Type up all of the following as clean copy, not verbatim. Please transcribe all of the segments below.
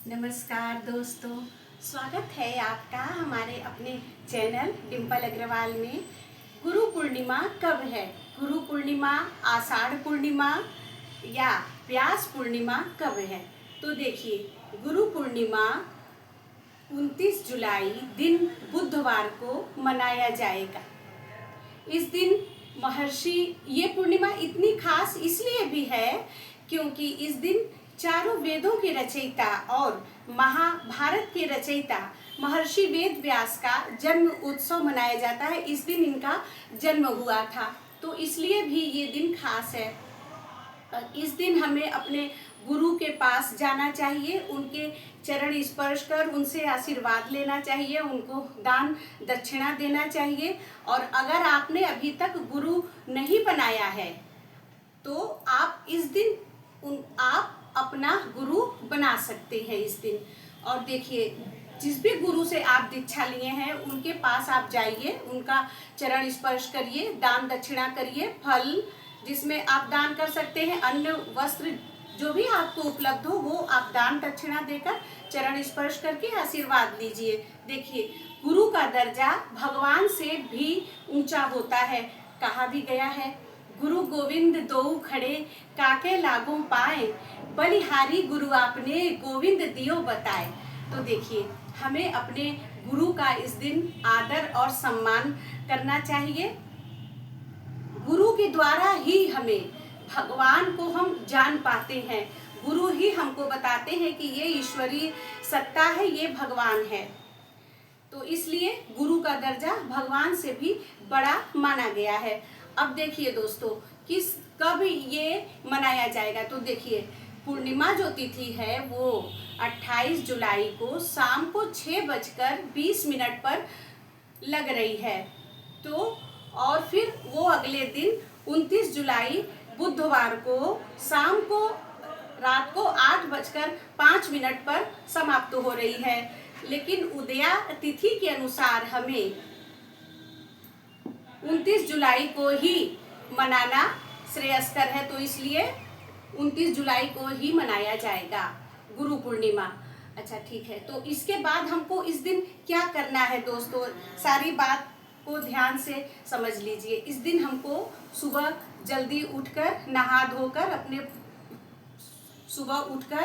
नमस्कार दोस्तों, स्वागत है आपका हमारे अपने चैनल डिम्पल अग्रवाल में। गुरु पूर्णिमा कब है? गुरु पूर्णिमा, आषाढ़ पूर्णिमा या व्यास पूर्णिमा कब है? तो देखिए, गुरु पूर्णिमा 29 जुलाई दिन बुधवार को मनाया जाएगा। इस दिन महर्षि, ये पूर्णिमा इतनी खास इसलिए भी है क्योंकि इस दिन चारों वेदों के रचयिता और महाभारत के रचयिता महर्षि वेद व्यास का जन्म उत्सव मनाया जाता है। इस दिन इनका जन्म हुआ था, तो इसलिए भी ये दिन खास है। इस दिन हमें अपने गुरु के पास जाना चाहिए, उनके चरण स्पर्श कर उनसे आशीर्वाद लेना चाहिए, उनको दान दक्षिणा देना चाहिए। और अगर आपने अभी तक गुरु नहीं बनाया है तो आप इस दिन आप अपना गुरु बना सकते हैं इस दिन। और देखिए, जिस भी गुरु से आप दीक्षा लिए हैं उनके पास आप जाइए, उनका चरण स्पर्श करिए, दान दक्षिणा करिए। फल जिसमें आप दान कर सकते हैं, अन्न वस्त्र जो भी आपको उपलब्ध हो वो आप दान दक्षिणा देकर चरण स्पर्श करके आशीर्वाद लीजिए। देखिए, गुरु का दर्जा भगवान से भी ऊंचा होता है। कहा भी गया है, गुरु गोविंद दोऊ खड़े काके लागू पाए, बलिहारी गुरु आपने गोविंद दियो बताए। तो देखिए, हमें अपने गुरु का इस दिन आदर और सम्मान करना चाहिए। गुरु के द्वारा ही हमें भगवान को हम जान पाते हैं। गुरु ही हमको बताते हैं कि ये ईश्वरीय सत्ता है, ये भगवान है। तो इसलिए गुरु का दर्जा भगवान से भी बड़ा माना गया है। अब देखिए दोस्तों, कब ये मनाया जाएगा? तो देखिए, पूर्णिमा जो तिथि है वो 28 जुलाई को शाम को 6:20 पर लग रही है। तो और फिर वो अगले दिन 29 जुलाई बुधवार को शाम को रात को 8:05 पर समाप्त हो रही है। लेकिन उदया तिथि के अनुसार हमें 29 जुलाई को ही मनाना श्रेयस्कर है, तो इसलिए 29 जुलाई को ही मनाया जाएगा गुरु पूर्णिमा। अच्छा ठीक है, तो इसके बाद हमको इस दिन क्या करना है दोस्तों, सारी बात को ध्यान से समझ लीजिए। इस दिन हमको सुबह जल्दी उठकर नहा धोकर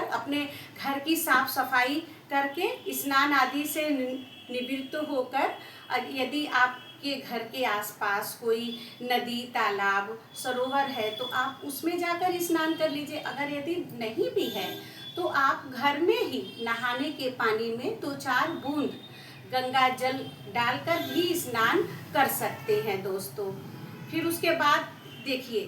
अपने घर की साफ सफाई करके स्नान आदि से निवृत्त होकर, यदि आपके घर के आसपास कोई नदी, तालाब, सरोवर है तो आप उसमें जाकर स्नान कर लीजिए। अगर यदि नहीं भी है तो आप घर में ही नहाने के पानी में 2-4 बूंद गंगा जल डालकर भी स्नान कर सकते हैं दोस्तों। फिर उसके बाद देखिए,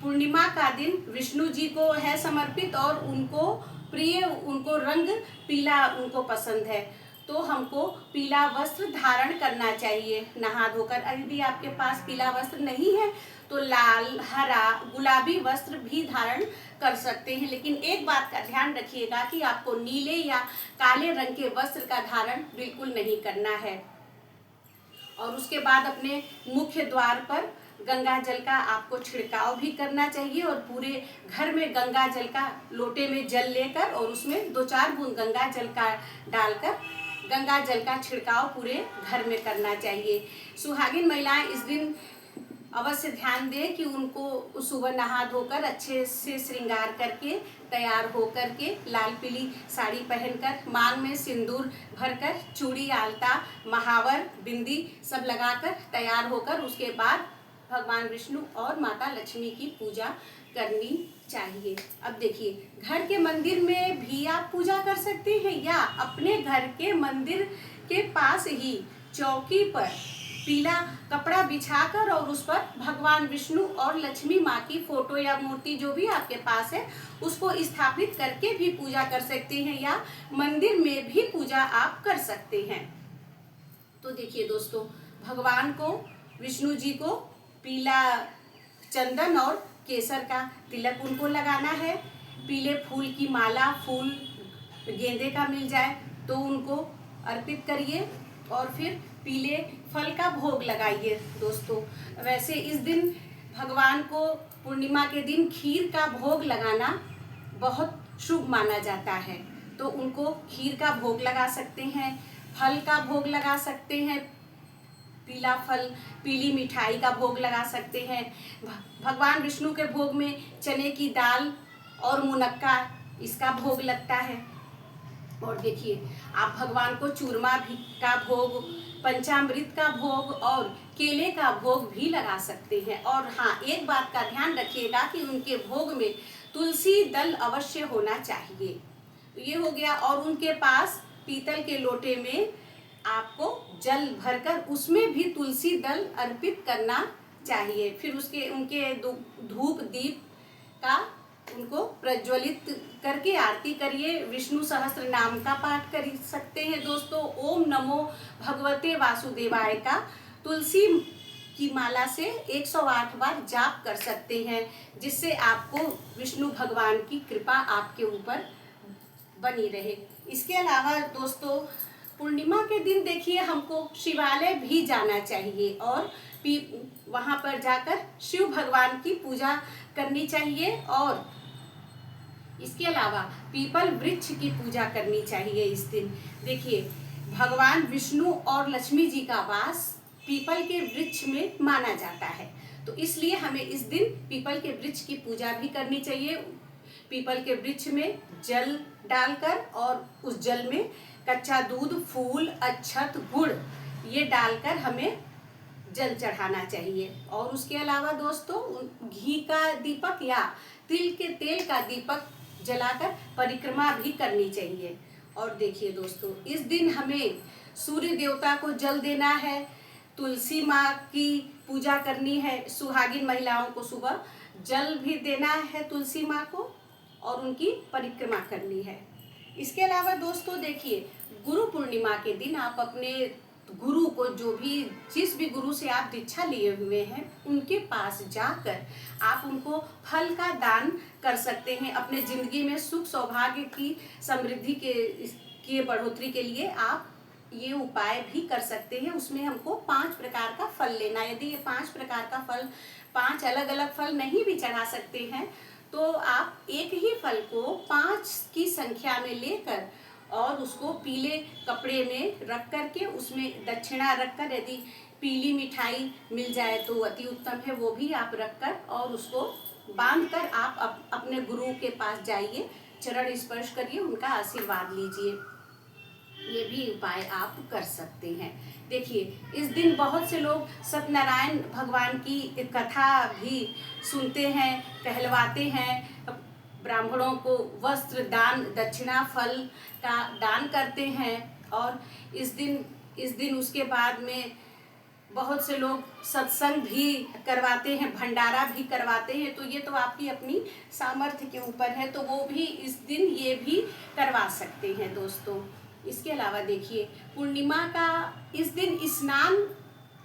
पूर्णिमा का दिन विष्णु जी को है समर्पित और उनको प्रिय, उनको रंग पीला उनको पसंद है, तो हमको पीला वस्त्र धारण करना चाहिए नहा धोकर। यदि आपके पास पीला वस्त्र नहीं है तो लाल, हरा, गुलाबी वस्त्र भी धारण कर सकते हैं। लेकिन एक बात का ध्यान रखिएगा कि आपको नीले या काले रंग के वस्त्र का धारण बिल्कुल नहीं करना है। और उसके बाद अपने मुख्य द्वार पर गंगा जल का आपको छिड़काव भी करना चाहिए और पूरे घर में गंगा जल का लोटे में जल लेकर और उसमें 2-4 बूंद गंगा जल का डालकर गंगा जल का छिड़काव पूरे घर में करना चाहिए। सुहागिन महिलाएं इस दिन अवश्य ध्यान दें कि उनको सुबह नहा धोकर अच्छे से श्रृंगार करके तैयार होकर के लाल पीली साड़ी पहनकर, मांग में सिंदूर भरकर, चूड़ी, आलता, महावर, बिंदी सब लगाकर तैयार होकर उसके बाद भगवान विष्णु और माता लक्ष्मी की पूजा करनी चाहिए। अब देखिए, घर के मंदिर में भी आप पूजा कर सकते हैं या अपने घर के मंदिर के पास ही चौकी पर पीला कपड़ा बिछाकर और उस पर भगवान विष्णु और लक्ष्मी माँ की फोटो या मूर्ति जो भी आपके पास है उसको स्थापित करके भी पूजा कर सकते हैं या मंदिर में भी पूजा आप कर सकते हैं। तो देखिए दोस्तों, भगवान को, विष्णु जी को पीला चंदन और केसर का तिलक उनको लगाना है। पीले फूल की माला, फूल गेंदे का मिल जाए तो उनको अर्पित करिए और फिर पीले फल का भोग लगाइए दोस्तों। वैसे इस दिन भगवान को पूर्णिमा के दिन खीर का भोग लगाना बहुत शुभ माना जाता है। तो उनको खीर का भोग लगा सकते हैं, फल का भोग लगा सकते हैं, पीला फल, पीली मिठाई का भोग लगा सकते हैं। भगवान विष्णु के भोग में चने की दाल और मुनक्का इसका भोग लगता है। और देखिए, आप भगवान को चूरमा भी का भोग, पंचामृत का भोग और केले का भोग भी लगा सकते हैं। और हाँ, एक बात का ध्यान रखिएगा कि उनके भोग में तुलसी दल अवश्य होना चाहिए। तो ये हो गया। और उनके पास पीतल के लोटे में आपको जल भरकर उसमें भी तुलसी दल अर्पित करना चाहिए। फिर उसके उनके धूप दीप का उनको प्रज्वलित करके आरती करिए। विष्णु सहस्त्र नाम का पाठ कर सकते हैं दोस्तों। ओम नमो भगवते वासुदेवाय का तुलसी की माला से 108 बार जाप कर सकते हैं, जिससे आपको विष्णु भगवान की कृपा आपके ऊपर बनी रहे। इसके अलावा दोस्तों, पूर्णिमा के दिन देखिए हमको शिवालय भी जाना चाहिए और वहाँ पर जाकर शिव भगवान की पूजा करनी चाहिए। और इसके अलावा पीपल वृक्ष की पूजा करनी चाहिए इस दिन। देखिए, भगवान विष्णु और लक्ष्मी जी का वास पीपल के वृक्ष में माना जाता है, तो इसलिए हमें इस दिन पीपल के वृक्ष की पूजा भी करनी चाहिए। पीपल के वृक्ष में जल डालकर और उस जल में कच्चा दूध, फूल, अक्षत, गुड़ ये डालकर हमें जल चढ़ाना चाहिए। और उसके अलावा दोस्तों, घी का दीपक या तिल के तेल का दीपक जलाकर परिक्रमा भी करनी चाहिए। और देखिए दोस्तों, इस दिन हमें सूर्य देवता को जल देना है, तुलसी माँ की पूजा करनी है। सुहागिन महिलाओं को सुबह जल भी देना है तुलसी माँ को और उनकी परिक्रमा करनी है। इसके अलावा दोस्तों देखिए, गुरु पूर्णिमा के दिन आप अपने गुरु को, जिस भी गुरु से आप दीक्षा लिए हुए हैं, उनके पास जाकर आप उनको फल का दान कर सकते हैं। अपने जिंदगी में सुख सौभाग्य की समृद्धि के बढ़ोतरी के लिए आप ये उपाय भी कर सकते हैं। उसमें हमको 5 प्रकार का फल लेना। यदि ये 5 प्रकार का फल, 5 अलग अलग फल नहीं भी चढ़ा सकते हैं, तो आप एक ही फल को 5 की संख्या में लेकर और उसको पीले कपड़े में रख करके उसमें दक्षिणा रखकर, यदि पीली मिठाई मिल जाए तो अति उत्तम है, वो भी आप रखकर और उसको बांधकर आप अपने गुरु के पास जाइए, चरण स्पर्श करिए, उनका आशीर्वाद लीजिए। ये भी उपाय आप कर सकते हैं। देखिए, इस दिन बहुत से लोग सत्यनारायण भगवान की कथा भी सुनते हैं, कहलवाते हैं, ब्राह्मणों को वस्त्र दान, दक्षिणा, फल का दान करते हैं। और इस दिन उसके बाद में बहुत से लोग सत्संग भी करवाते हैं, भंडारा भी करवाते हैं। तो ये तो आपकी अपनी सामर्थ्य के ऊपर है, तो वो भी इस दिन ये भी करवा सकते हैं दोस्तों। इसके अलावा देखिए, पूर्णिमा का इस दिन स्नान,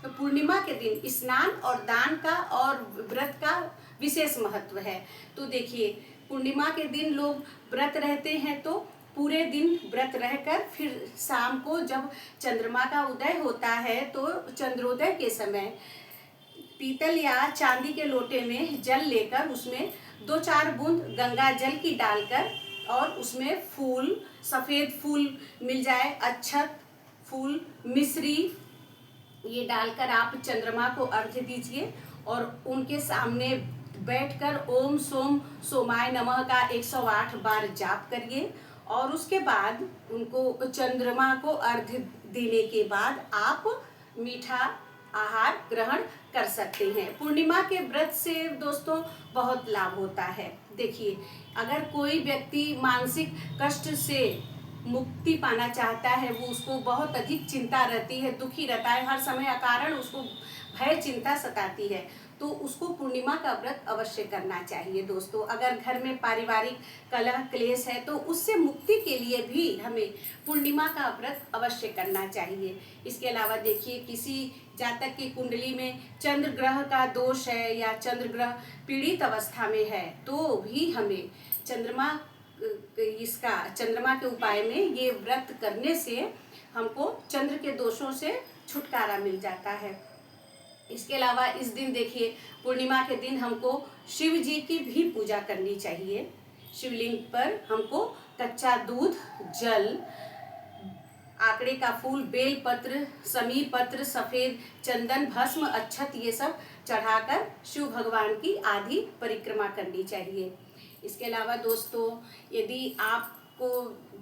तो पूर्णिमा के दिन स्नान और दान का और व्रत का विशेष महत्व है। तो देखिए, पूर्णिमा के दिन लोग व्रत रहते हैं, तो पूरे दिन व्रत रहकर फिर शाम को जब चंद्रमा का उदय होता है, तो चंद्रोदय के समय पीतल या चांदी के लोटे में जल लेकर उसमें 2-4 बूंद गंगा जल की डालकर और उसमें फूल, सफ़ेद फूल मिल जाए, अक्षत, फूल, मिश्री, ये डालकर आप चंद्रमा को अर्घ्य दीजिए और उनके सामने बैठकर ओम सोम सोमाय नमः का 108 बार जाप करिए। और उसके बाद उनको, चंद्रमा को अर्घ्य देने के बाद आप मीठा आहार ग्रहण कर सकते हैं। पूर्णिमा के व्रत से दोस्तों बहुत लाभ होता है। देखिए, अगर कोई व्यक्ति मानसिक कष्ट से मुक्ति पाना चाहता है, वो उसको बहुत अधिक चिंता रहती है, दुखी रहता है, हर समय अकारण उसको भय चिंता सताती है, तो उसको पूर्णिमा का व्रत अवश्य करना चाहिए दोस्तों। अगर घर में पारिवारिक कलह क्लेश है, तो उससे मुक्ति के लिए भी हमें पूर्णिमा का व्रत अवश्य करना चाहिए। इसके अलावा देखिए, किसी जातक की कुंडली में चंद्र ग्रह का दोष है या चंद्र ग्रह पीड़ित अवस्था में है, तो भी हमें चंद्रमा के उपाय में ये व्रत करने से हमको चंद्र के दोषों से छुटकारा मिल जाता है। इसके अलावा इस दिन देखिए, पूर्णिमा के दिन हमको शिव जी की भी पूजा करनी चाहिए। शिवलिंग पर हमको कच्चा दूध, जल, आंकड़े का फूल, बेल पत्र, समीर पत्र, सफ़ेद चंदन, भस्म, अक्षत, ये सब चढ़ाकर शिव भगवान की आधी परिक्रमा करनी चाहिए। इसके अलावा दोस्तों, यदि आपको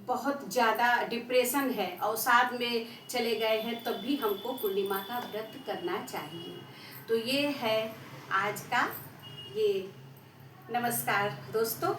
बहुत ज़्यादा डिप्रेशन है, अवसाद में चले गए हैं, तब भी हमको पूर्णिमा का व्रत करना चाहिए। तो ये है आज का ये। नमस्कार दोस्तों।